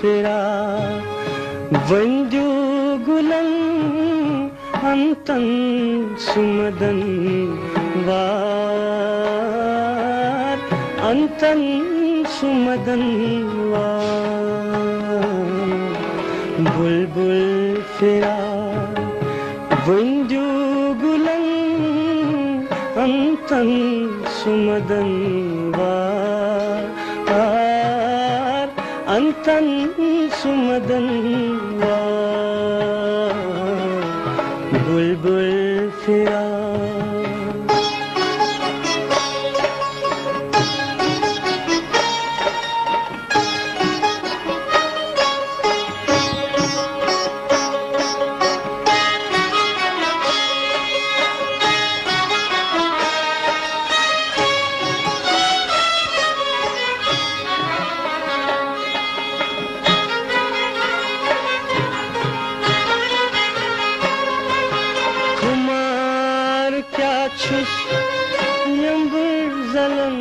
फिरा वंजू गुलन अंतन सुमदन वार अंतन सुमदन वार बुलबुल फिरा वंजू गुलन अंतन सुमदन वार अंतन सुमदन वार बुलबुल फिरा छुस यंबर जलन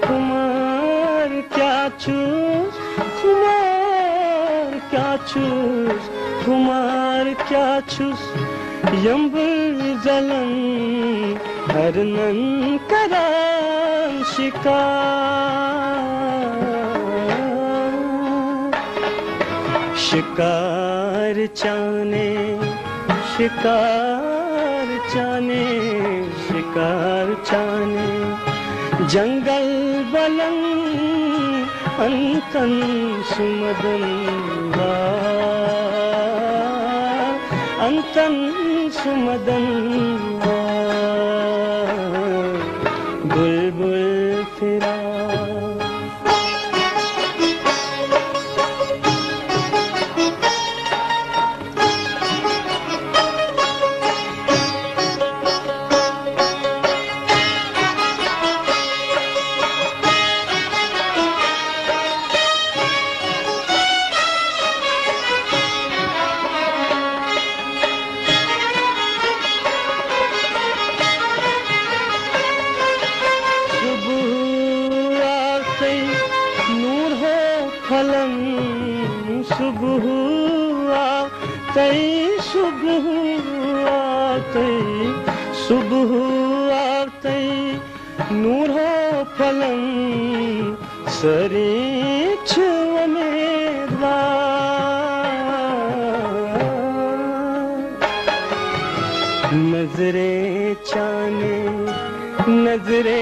कुमार क्या छुस कुमार क्या छुस कुमार क्या छुस यंबर जलन हरनन करान शिकार चाने शिकार चाने शिकार चाने जंगल बलन अंतन सुमदन वार अंतन सुमदन वार बुलबुल फिरा फलन सुबह आते सुबह आते सुबह आते नूर हो फलन सरे छुमेदार नजरे चाने नजरे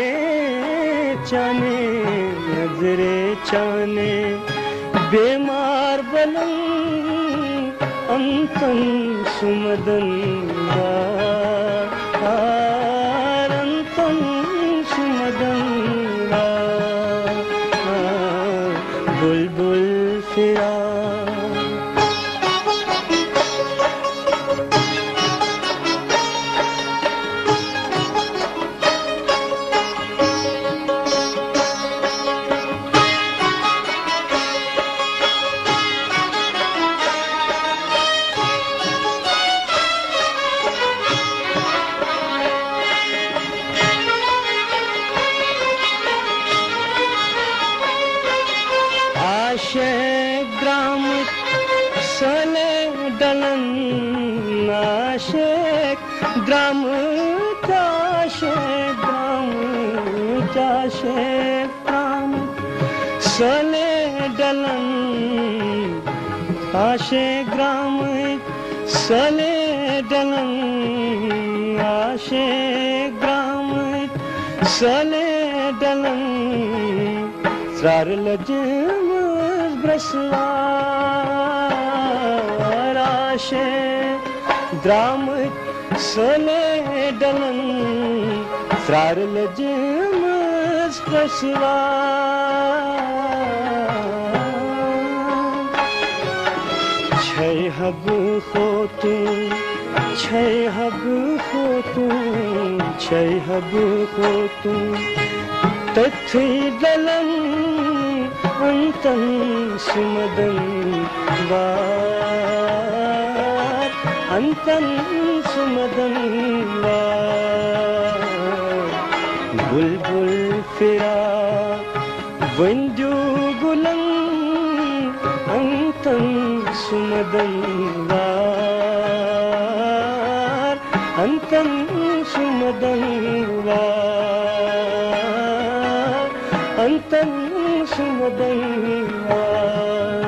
चाने नजरे चाने बेमार बलन अंतन सुमदन वार अंतन सुमदन वार बुलबुल फिरा ग्राम सले डलन नाशेक ग्राम चाशे ग्राम चाशे ग्राम सले डलन आशे ग्राम सले डलन आशे ग्राम सले डलन सार लजम ब्रसवार आशे द्राम सले डलन सार लजम ब्रसवार छय हब खोतूं छय हब खोतूं छय हब खोतूं तथी डलन अंतन सुमदन वार अंतन सुमदन वार बुलबुल फिरा वंजू गुलन अन्तं सुमदं वार अन्तं सुमदं वार अन्तं सुमदं वार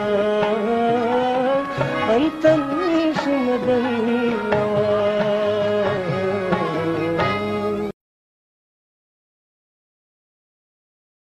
अन्तं